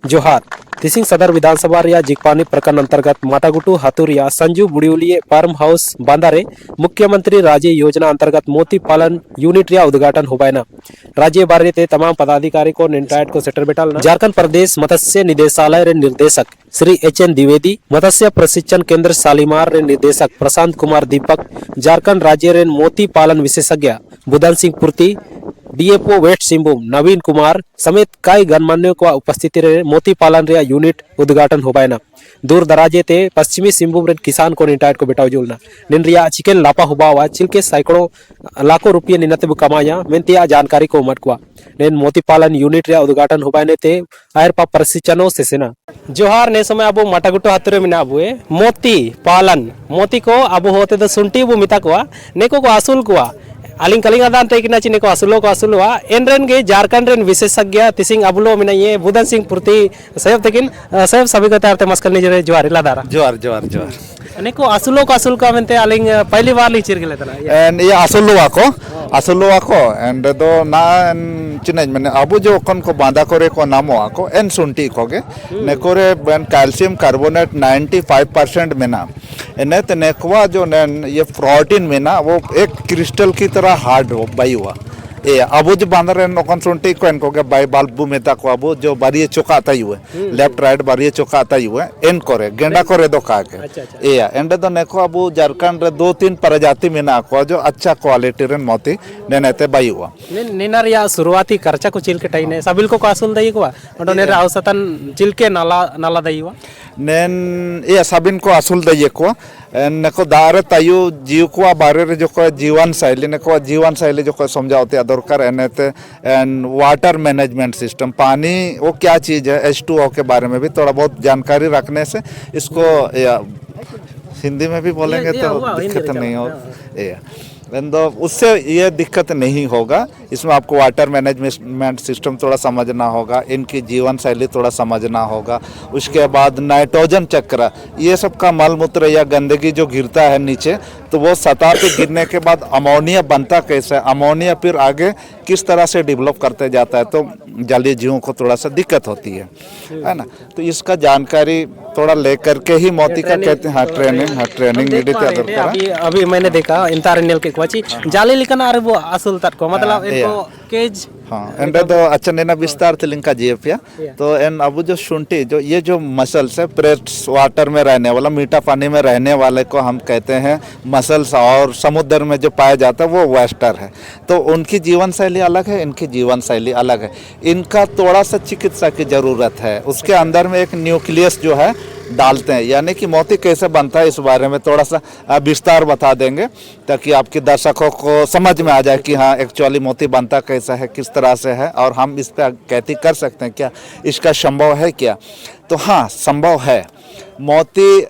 जोहार तिसिंग सदर विधानसभा रिया जिकपानी प्रकरण अंतर्गत माटागुटू हाथुरिया संजू बुड़ियोलिए फार्म हाउस बांदारे मुख्यमंत्री राज्य योजना अंतर्गत मोती पालन यूनिट रिया उद्घाटन होबायना राज्य बारे ते तमाम पदाधिकारी को निंटायट को सेटर बेटाल झारखंड प्रदेश मत्स्य निदेशालय रे निर्देशक श्री एच.एन. द्विवेदी मत्स्य प्रशिक्षण केंद्र शालीमार रे निर्देशक प्रशांत कुमार दीपक झारखंड राज्य रे मोती पालन विशेषज्ञ बुधन सिंह पूर्ति डीएफओ वेस्ट सिंहभूम नवीन कुमार समेत कई गणमान्यों को उपस्थिति रहे मोती पालन रे यूनिट उद्घाटन होबायना दूर दराजे ते पश्चिमी सिंहभूम रे किसान को निंटायट को बेटाव जुलना निन रिया चिकन लापा हुआ चिलके सैकड़ों लाखों रुपये निनते कमाया मेंतिया जानकारी को उमटकुआ नेन मोती पालन यूनिट रे उद्घाटन होबायने ते आयर पा प्रशिक्षणों से सेना जोहार ने समय अब माटागुटू हाथुरे मिना अबुए मोती पालन मोती को अब होते तो सुंटी बु मिता को neko को आसुल को aling kaling adan te kina chine ko asulwa enren ge Jharkhand rain विशेषज्ञ तिसिंग अबुलो मिना ये बुधन सिंह पूर्ति साहेब तकिन साहेब सभी को तारते मस्कल निजरे जोहार लादारा जोहार जोहार जोहार neko asul ko mente aling पहली बार ली चिर गेले तना एंड ये असुलुआ को एंड दो ना चिने मैंने अबु जो कन को बांधा करे को नामो आको एन सुंटी कोगे नेकोरे कैल्शियम कार्बोनेट 95% में ना एने ते नेकवा जो ये प्रोटीन में ना वो एक क्रिस्टल की तरह हार्ड हो बाई हुआ ए अबु जो बांधर नोकन सुंटी को इनको के बाई बाल्बू में तक अबु जो बारिये चौका आता ही हुए लेफ्ट राइट बारिये चौका आता ही हुए इन करे गेंडा करे दो का के ए एंडे तो नेको अबु झारखंड रे 2-3 प्रजाति में ना को जो अच्छा क्वालिटी रेन मोती नेनेते बाई हुआ निनार या शुरुआती खर्चा को चिल के टाइने सबिल को आसुल दई को ओडो ने औसतन चिल के नाला दई हुआ नेन ये सबिन को असूल दई को neko दारे तायु जीव को बारे रे जो को जीवन शैली जो को समझाते दरकार एनेते एंड वाटर मैनेजमेंट सिस्टम पानी वो क्या चीज़ है H2O के बारे में भी थोड़ा बहुत जानकारी रखने से इसको हिंदी में भी बोलेंगे तो दिक्कत नहीं हो तो उससे ये दिक्कत नहीं होगा इसमें आपको वाटर मैनेजमेंट सिस्टम थोड़ा समझना होगा इनकी जीवन शैली थोड़ा समझना होगा उसके बाद नाइट्रोजन चक्र ये सब का मल मूत्र या गंदगी जो गिरता है नीचे तो वो सतह पे गिरने के बाद अमोनिया बनता कैसे अमोनिया फिर आगे किस तरह से डेवलप करते जाता है तो जलीय जीवों को थोड़ा सा दिक्कत होती है ना तो इसका जानकारी थोड़ा लेकर के ही मोती का कहते हैं ट्रेनिंग अभी मैंने देखा इंतारनियल के क्वाची जाली लिखन आ वो असल तक को मतलब इनको केज हाँ एंड तो अच्छा नेना विस्तार ते लिंका जीएफिया तो एन अब जो शुंठी जो ये जो मसल्स है फ्रेश वाटर में रहने वाला मीठा पानी में रहने वाले को हम कहते हैं मसल्स और समुद्र में जो पाया जाता है वो वेस्टर है तो उनकी जीवन शैली अलग है इनकी जीवन शैली अलग है इनका थोड़ा सा चिकित्सा की जरूरत है उसके अंदर में एक न्यूक्लियस जो है डालते हैं यानी कि मोती कैसे बनता है इस बारे में थोड़ा सा विस्तार बता देंगे ताकि आपके दर्शकों को समझ में आ जाए कि हाँ एक्चुअली मोती बनता कैसा है किस तरह से है और हम इस पर कहती कर सकते हैं क्या इसका संभव है क्या तो हाँ संभव है मोती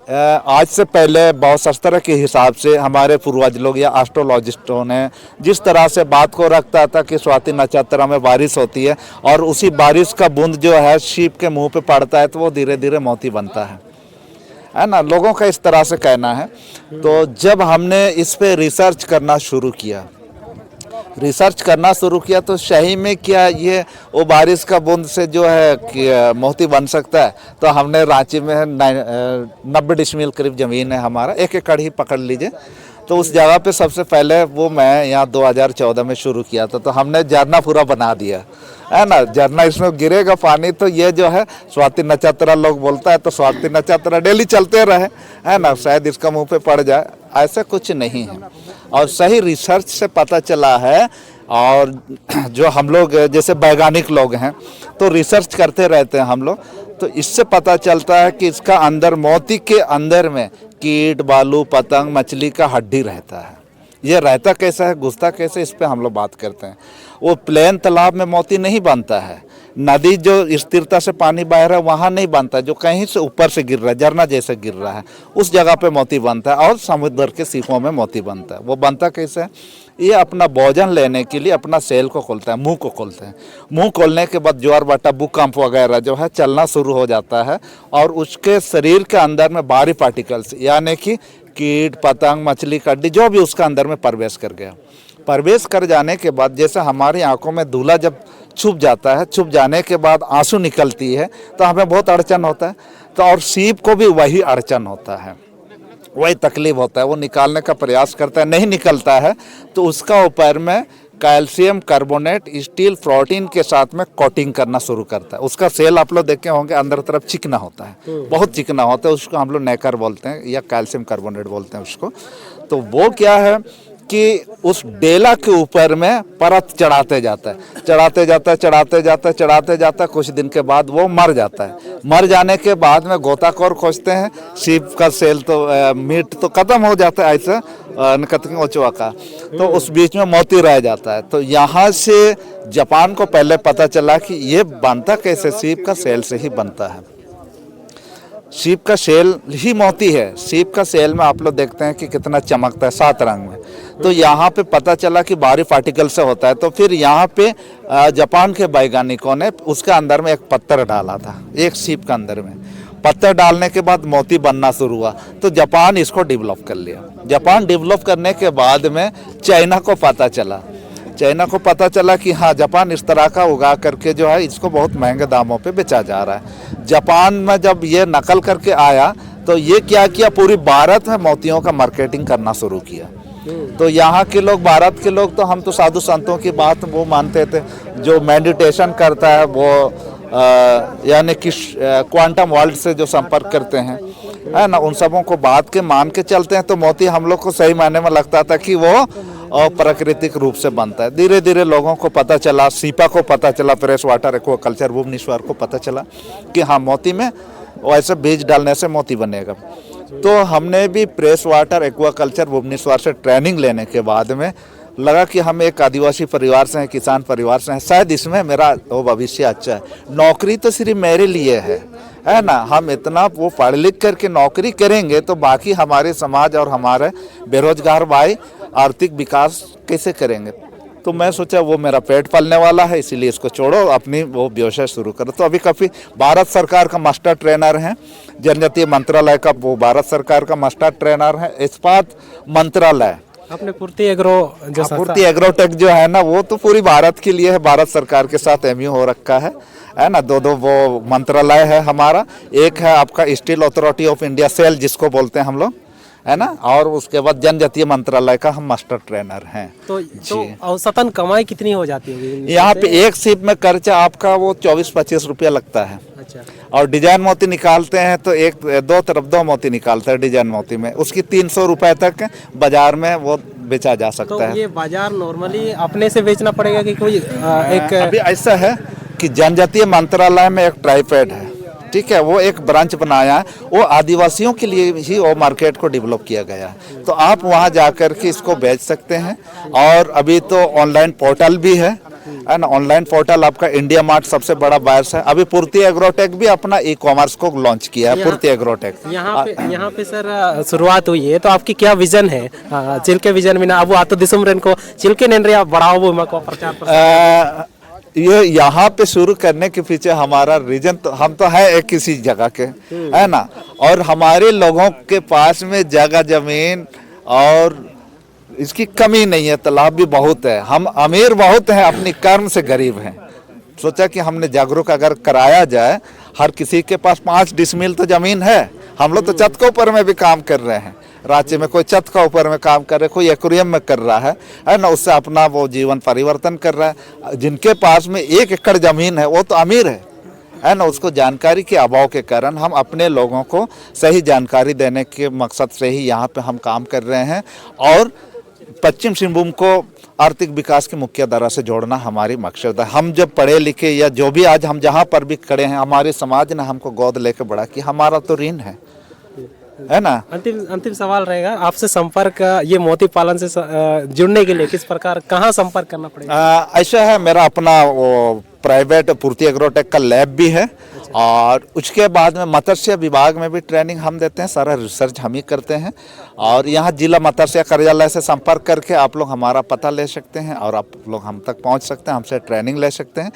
आज से पहले बहुशास्त्र के हिसाब से हमारे पूर्वज लोग या एस्ट्रोलॉजिस्टों ने जिस तरह से बात को रखता था कि स्वाति नक्षत्र में बारिश होती है और उसी बारिश का बूंद जो है शीप के मुंह पे पड़ता है तो वो धीरे धीरे मोती बनता है ना लोगों का इस तरह से कहना है तो जब हमने इस पे रिसर्च करना शुरू किया तो सही में क्या ये वो बारिश का बूंद से जो है कि मोती बन सकता है तो हमने रांची में 90 डिसमिल करीब ज़मीन है हमारा 1 एकड़ ही पकड़ लीजिए तो उस जगह पे सबसे पहले वो मैं यहाँ 2014 में शुरू किया था तो हमने झरना पूरा बना दिया है ना झरना इसमें गिरेगा पानी तो ये जो है स्वाति नक्षत्र लोग बोलता है तो स्वाति नक्षत्र डेली चलते रहे है ना शायद इसका मुंह पे पड़ जाए ऐसा कुछ नहीं है और सही रिसर्च से पता चला है और जो हम लोग जैसे वैज्ञानिक लोग हैं तो रिसर्च करते रहते हैं हम लोग तो इससे पता चलता है कि इसका अंदर मोती के अंदर में कीट बालू पतंग मछली का हड्डी रहता है ये रहता कैसा है घुसता कैसे इस पे हम लोग बात करते हैं वो प्लेन तालाब में मोती नहीं बनता है नदी जो स्थिरता से पानी बह रहा है वहाँ नहीं बनता जो कहीं से ऊपर से गिर रहा है झरना जैसे गिर रहा है उस जगह पे मोती बनता है और समुद्र के सीखों में मोती बनता है वो बनता कैसे है ये अपना भोजन लेने के लिए अपना सेल को खोलता है मुंह को खोलते हैं मुंह खोलने के बाद ज्वार बाटा भूकंप वगैरह जो है चलना शुरू हो जाता है और उसके शरीर के अंदर में बाहरी पार्टिकल्स यानी कि कीट पतंग मछली कड्डी जो भी उसका अंदर में प्रवेश कर गया प्रवेश कर जाने के बाद जैसे हमारी आंखों में धूला जब छुप जाता है, छुप जाने के बाद आंसू निकलती है तो हमें बहुत अड़चन होता है। तो और सीप को भी वही अड़चन होता है, वही तकलीफ होता है। वो निकालने का प्रयास करता है, नहीं निकलता है तो उसका ऊपर में कैल्शियम कार्बोनेट स्टील प्रोटीन के साथ में कोटिंग करना शुरू करता है। उसका सेल आप लोग देखे होंगे अंदर तरफ चिकना होता है, बहुत चिकना होता है, उसको हम लोग नेकर बोलते हैं या कैल्शियम कार्बोनेट बोलते हैं उसको। तो वो क्या है कि उस डेला के ऊपर में परत चढ़ाते जाता है, चढ़ाते जाता है, चढ़ाते जाता है, चढ़ाते जाता है। कुछ दिन के बाद वो मर जाता है। मर जाने के बाद में गोताखोर खोजते हैं, सीप का सेल तो मीट तो खत्म हो जाता है ऐसा नकतकी ओचवा का, तो उस बीच में मोती रह जाता है। तो यहाँ से जापान को पहले पता चला कि ये बनता कैसे, सीप का सेल से ही बनता है। सीप का सेल ही मोती है। सीप का सेल में आप लोग देखते हैं कि कितना चमकता है 7 रंग में। तो यहाँ पे पता चला कि बाहरी पार्टिकल से होता है। तो फिर यहाँ पे जापान के वैज्ञानिकों ने उसके अंदर में एक पत्थर डाला था, एक सीप के अंदर में पत्थर डालने के बाद मोती बनना शुरू हुआ। तो जापान इसको डेवलप कर लिया। जापान डेवलप करने के बाद में चाइना को पता चला, चाइना को पता चला कि हाँ जापान इस तरह का उगा करके जो है इसको बहुत महंगे दामों पे बेचा जा रहा है। जापान में जब ये नकल करके आया तो ये क्या किया, पूरी भारत में मोतियों का मार्केटिंग करना शुरू किया। तो यहाँ के लोग, भारत के लोग, तो हम तो साधु संतों की बात वो मानते थे। जो मेडिटेशन करता है वो यानी कि क्वांटम वर्ल्ड से जो संपर्क करते हैं, है ना, उन सबों को बात के मान के चलते हैं। तो मोती हम लोग को सही मायने में लगता था कि वो प्राकृतिक रूप से बनता है। धीरे धीरे लोगों को पता चला, सीपा को पता चला, फ्रेश वाटर एक्वाकल्चर भुवनेश्वर को पता चला कि हाँ मोती में ऐसे बीज डालने से मोती बनेगा। तो हमने भी फ्रेश वाटर एक्वाकल्चर भुवनेश्वर से ट्रेनिंग लेने के बाद में लगा कि हम एक आदिवासी परिवार से हैं, किसान परिवार से हैं, शायद इसमें मेरा वो भविष्य अच्छा है। नौकरी तो सिर्फ मेरे लिए है ना, हम इतना वो पढ़ लिख करके नौकरी करेंगे तो बाकी हमारे समाज और हमारे बेरोजगार भाई आर्थिक विकास कैसे करेंगे। तो मैं सोचा वो मेरा पेट पालने वाला है, इसीलिए इसको छोड़ो, अपनी वो व्यवसाय शुरू करो। तो अभी काफ़ी भारत सरकार का मास्टर ट्रेनर हैं, जनजातीय मंत्रालय का वो भारत सरकार का मास्टर ट्रेनर है, इस्पात मंत्रालय आपने पूर्ति एग्रो जो पूर्ति एग्रोटेक जो है ना, वो तो पूरी भारत के लिए है। भारत सरकार के साथ MU हो रखा है ना। दो वो मंत्रालय है हमारा। एक है आपका steel authority of India SAIL जिसको बोलते हैं हम लोग, है ना, और उसके बाद जनजातीय मंत्रालय का हम मास्टर ट्रेनर हैं। तो औसतन कमाई कितनी हो जाती होगी यहाँ पे एक सीप में खर्चा आपका वो 24-25 रुपया लगता है। अच्छा। और डिजाइन मोती निकालते हैं तो दो तरफ 2 मोती निकालते हैं डिजाइन मोती में, उसकी 300 रुपए तक बाजार में वो बेचा जा सकता है। तो ये बाजार नॉर्मली अपने से बेचना पड़ेगा कि कोई एक अभी ऐसा है कि जनजातीय मंत्रालय में एक ट्राइफेड है, ठीक है, वो एक ब्रांच बनाया है, वो आदिवासियों के लिए ही वो मार्केट को डेवलप किया गया है। तो आप वहाँ जाकर के इसको बेच सकते हैं। और अभी तो ऑनलाइन पोर्टल भी है ना, ऑनलाइन पोर्टल आपका इंडिया मार्ट सबसे बड़ा बायर्स है। अभी पूर्ति एग्रोटेक भी अपना ई-कॉमर्स को लॉन्च किया है, पूर्ति एग्रोटेक। यहाँ पे सर शुरुआत हुई है, तो आपकी क्या विजन है चिल्के विजन में ना अब आतो दिसुम रेन को चिल्के नेन रे बढ़ाओ को प्रचार ये यहाँ पे शुरू करने के पीछे हमारा रीजन तो हम तो है एक किसी जगह के, है ना, और हमारे लोगों के पास में जगह जमीन और इसकी कमी नहीं है, तालाब भी बहुत है, हम अमीर बहुत हैं, अपनी कर्म से गरीब हैं। सोचा कि हमने जागरूक अगर कराया जाए, हर किसी के पास 5 डिसमिल तो जमीन है। हम लोग तो छत के ऊपर में भी काम कर रहे हैं, राज्य में कोई छत का ऊपर में काम कर रहे, कोई एक्वेरियम में कर रहा है ना, उससे अपना वो जीवन परिवर्तन कर रहा है। जिनके पास में 1 एकड़ जमीन है वो तो अमीर है ना। उसको जानकारी के अभाव के कारण हम अपने लोगों को सही जानकारी देने के मकसद से ही यहाँ पे हम काम कर रहे हैं। और पश्चिम सिंहभूम को आर्थिक विकास की मुख्य धारा से जोड़ना हमारी मकसद है। हम जब पढ़े लिखे या जो भी आज हम जहाँ पर भी खड़े हैं, हमारे समाज ने हमको गोद लेके बड़ा कि हमारा तो ऋण है ना। अंतिम सवाल रहेगा आपसे, संपर्क ये मोती पालन से जुड़ने के लिए किस प्रकार कहाँ संपर्क करना पड़ेगा? ऐसा है, मेरा अपना वो प्राइवेट पूर्ति एग्रोटेक का लैब भी है। और उसके बाद में मत्स्य विभाग में भी ट्रेनिंग हम देते हैं, सारा रिसर्च हम ही करते हैं। और यहाँ जिला मत्स्य कार्यालय से संपर्क करके आप लोग हमारा पता ले सकते हैं और आप लोग हम तक पहुँच सकते हैं, हमसे ट्रेनिंग ले सकते हैं।